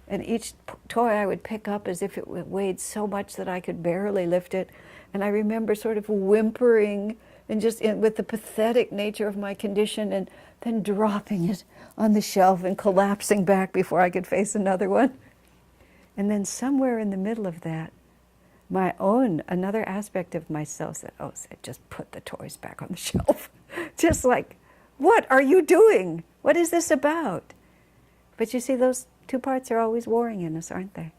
And each toy I would pick up as if it weighed so much that I could barely lift it. And I remember sort of whimpering and just with the pathetic nature of my condition, and then dropping it on the shelf and collapsing back before I could face another one. And then somewhere in the middle of that, another aspect of myself said, just put the toys back on the shelf. Just like, what are you doing? What is this about? But you see, those two parts are always warring in us, aren't they?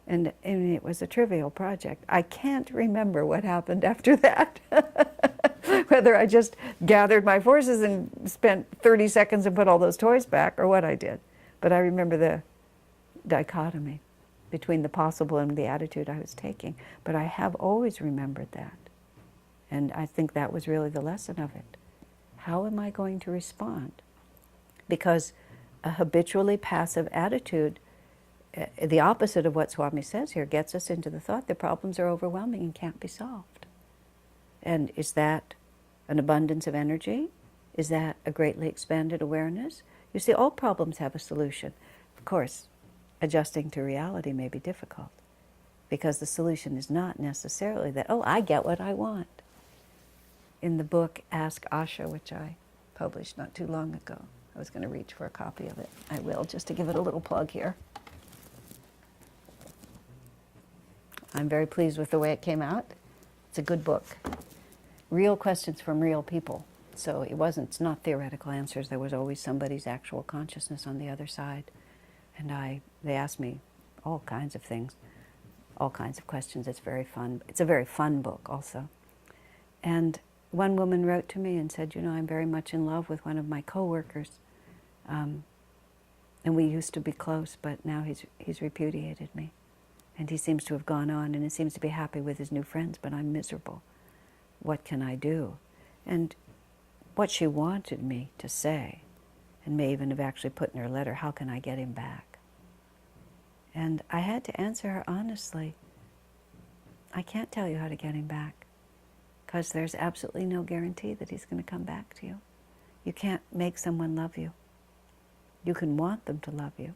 And it was a trivial project. I can't remember what happened after that. Whether I just gathered my forces and spent 30 seconds and put all those toys back, or what I did. But I remember the dichotomy between the possible and the attitude I was taking. But I have always remembered that. And I think that was really the lesson of it. How am I going to respond? Because a habitually passive attitude, the opposite of what Swami says here, gets us into the thought that problems are overwhelming and can't be solved. And is that an abundance of energy? Is that a greatly expanded awareness? You see, all problems have a solution. Of course, adjusting to reality may be difficult, because the solution is not necessarily that, I get what I want. In the book Ask Asha, which I published not too long ago, I was going to reach for a copy of it. I will, just to give it a little plug here. I'm very pleased with the way it came out. It's a good book. Real questions from real people. So it's not theoretical answers. There was always somebody's actual consciousness on the other side. And they asked me all kinds of things, all kinds of questions. It's very fun. It's a very fun book also. And one woman wrote to me and said, I'm very much in love with one of my coworkers. And we used to be close, but now he's repudiated me. And he seems to have gone on, and he seems to be happy with his new friends, but I'm miserable. What can I do? And what she wanted me to say, and may even have actually put in her letter, how can I get him back? And I had to answer her honestly, I can't tell you how to get him back, because there's absolutely no guarantee that he's going to come back to you. You can't make someone love you. You can want them to love you,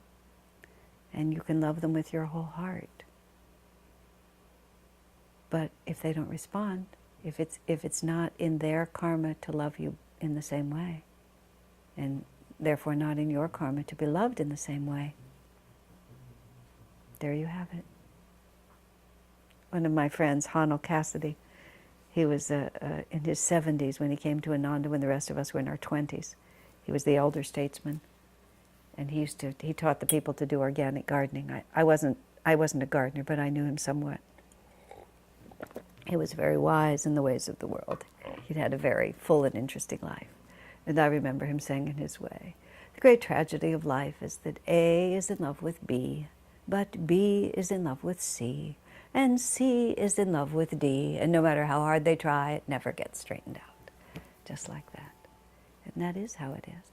and you can love them with your whole heart. But if they don't respond, if it's not in their karma to love you in the same way, and therefore not in your karma to be loved in the same way, there you have it. One of my friends, Hanel Cassidy, he was in his 70s when he came to Ananda, when the rest of us were in our 20s. He was the elder statesman, and he taught the people to do organic gardening. I wasn't a gardener, but I knew him somewhat. He was very wise in the ways of the world. He'd had a very full and interesting life. And I remember him saying in his way, the great tragedy of life is that A is in love with B, but B is in love with C, and C is in love with D, and no matter how hard they try, it never gets straightened out. Just like that. And that is how it is.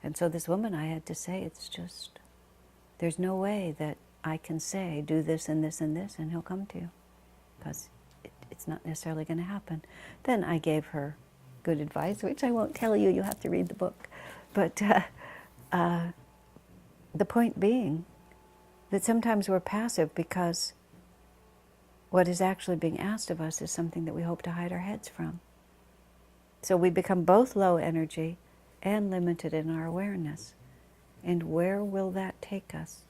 And so this woman, I had to say, it's just, there's no way that I can say, do this and this and this, and he'll come to you. Because it's not necessarily going to happen. Then I gave her good advice, which I won't tell you, you have to read the book. But the point being that sometimes we're passive because what is actually being asked of us is something that we hope to hide our heads from. So we become both low energy and limited in our awareness. And where will that take us?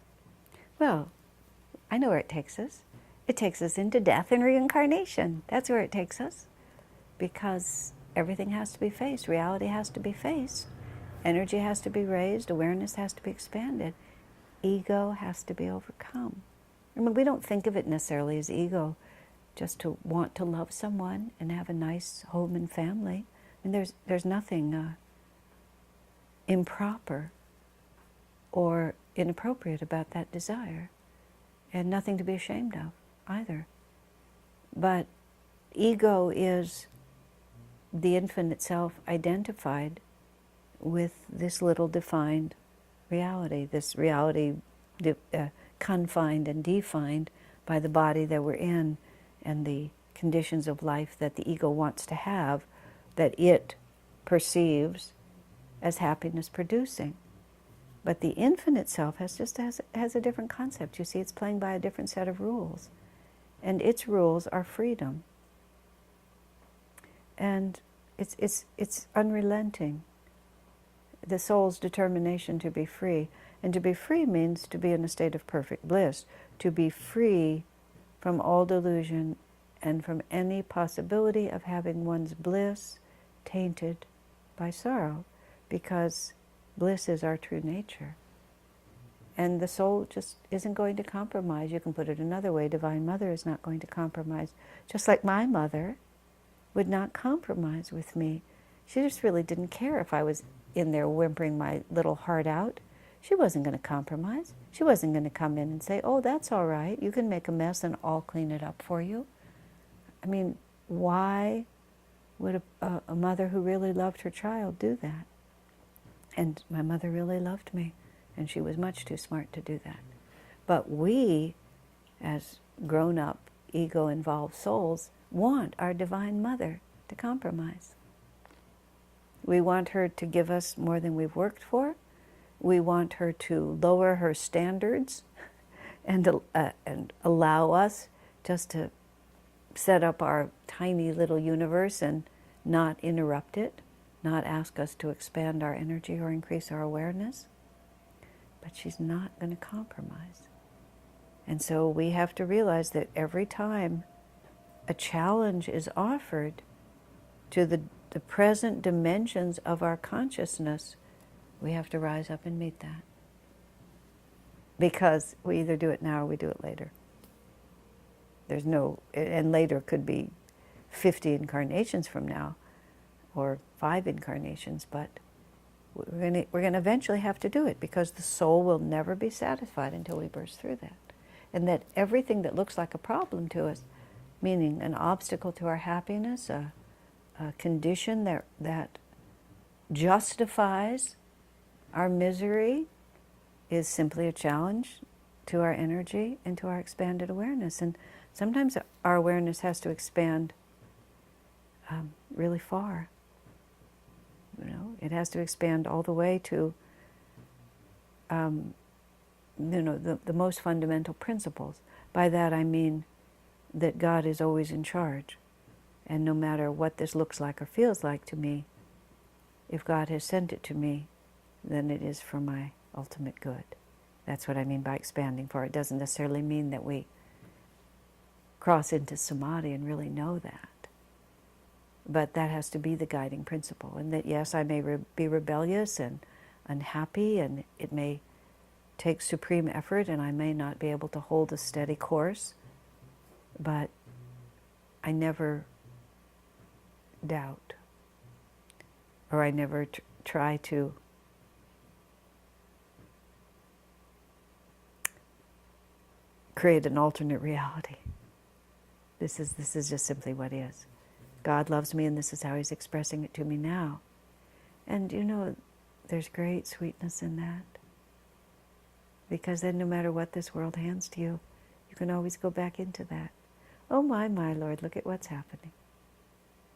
Well, I know where it takes us. It takes us into death and reincarnation. That's where it takes us. Because everything has to be faced. Reality has to be faced. Energy has to be raised. Awareness has to be expanded. Ego has to be overcome. I mean, we don't think of it necessarily as ego, just to want to love someone and have a nice home and family. And there's nothing improper or inappropriate about that desire, and nothing to be ashamed of either. But ego is the infinite self identified with this little defined reality, this reality confined and defined by the body that we're in and the conditions of life that the ego wants to have, that it perceives as happiness producing. But the infinite self has a different concept. You see, it's playing by a different set of rules. And its rules are freedom. And it's unrelenting. The soul's determination to be free. And to be free means to be in a state of perfect bliss. To be free from all delusion and from any possibility of having one's bliss tainted by sorrow. Because bliss is our true nature. And the soul just isn't going to compromise. You can put it another way. Divine Mother is not going to compromise. Just like my mother would not compromise with me. She just really didn't care if I was in there whimpering my little heart out. She wasn't going to compromise. She wasn't going to come in and say, oh, that's all right. You can make a mess and I'll clean it up for you. I mean, why would a mother who really loved her child do that? And my mother really loved me, and she was much too smart to do that. But we, as grown-up, ego-involved souls, want our Divine Mother to compromise. We want her to give us more than we've worked for. We want her to lower her standards and allow us just to set up our tiny little universe and not interrupt it, not ask us to expand our energy or increase our awareness. But she's not going to compromise. And so we have to realize that every time a challenge is offered to the present dimensions of our consciousness, we have to rise up and meet that. Because we either do it now or we do it later. There's no, and later could be 50 incarnations from now, or 5 incarnations, but we're going to eventually have to do it, because the soul will never be satisfied until we burst through that. And that everything that looks like a problem to us, meaning an obstacle to our happiness, a condition that justifies our misery, is simply a challenge to our energy and to our expanded awareness. And sometimes our awareness has to expand really far. You know, it has to expand all the way to, the most fundamental principles. By that I mean that God is always in charge. And no matter what this looks like or feels like to me, if God has sent it to me, then it is for my ultimate good. That's what I mean by expanding far. It doesn't necessarily mean that we cross into samadhi and really know that. But that has to be the guiding principle. And that, yes, I may be rebellious and unhappy, and it may take supreme effort, and I may not be able to hold a steady course, but I never doubt, or I never try to create an alternate reality. This is just simply what is. God loves me, and this is how He's expressing it to me now. And you know, there's great sweetness in that. Because then no matter what this world hands to you, you can always go back into that. Oh my Lord, look at what's happening.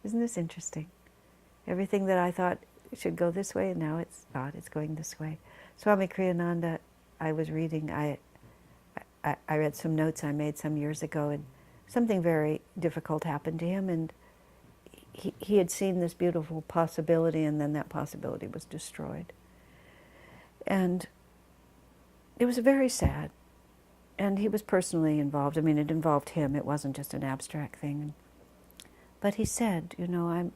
Isn't this interesting? Everything that I thought should go this way, and now it's not, it's going this way. Swami Kriyananda, I was reading, I read some notes I made some years ago, and something very difficult happened to him, and he had seen this beautiful possibility, and then that possibility was destroyed. And it was very sad. And he was personally involved. I mean, it involved him. It wasn't just an abstract thing. But he said, you know,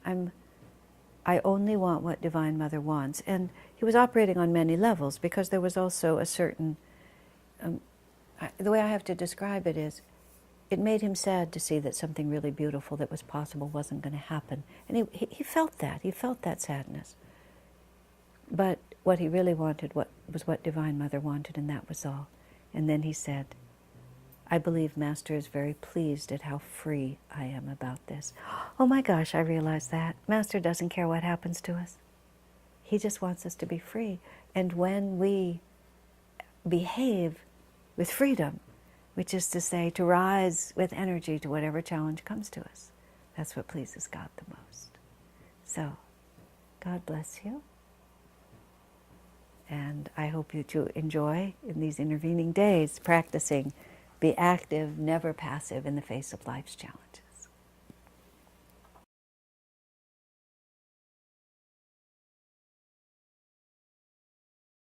I only want what Divine Mother wants. And he was operating on many levels, because there was also a certain, the way I have to describe it is, it made him sad to see that something really beautiful that was possible wasn't going to happen. And he felt that. He felt that sadness. But what he really wanted was what Divine Mother wanted, and that was all. And then he said, I believe Master is very pleased at how free I am about this. Oh my gosh, I realized that. Master doesn't care what happens to us. He just wants us to be free. And when we behave with freedom, which is to say, to rise with energy to whatever challenge comes to us, that's what pleases God the most. So, God bless you. And I hope you to enjoy, in these intervening days, practicing, be active, never passive in the face of life's challenges.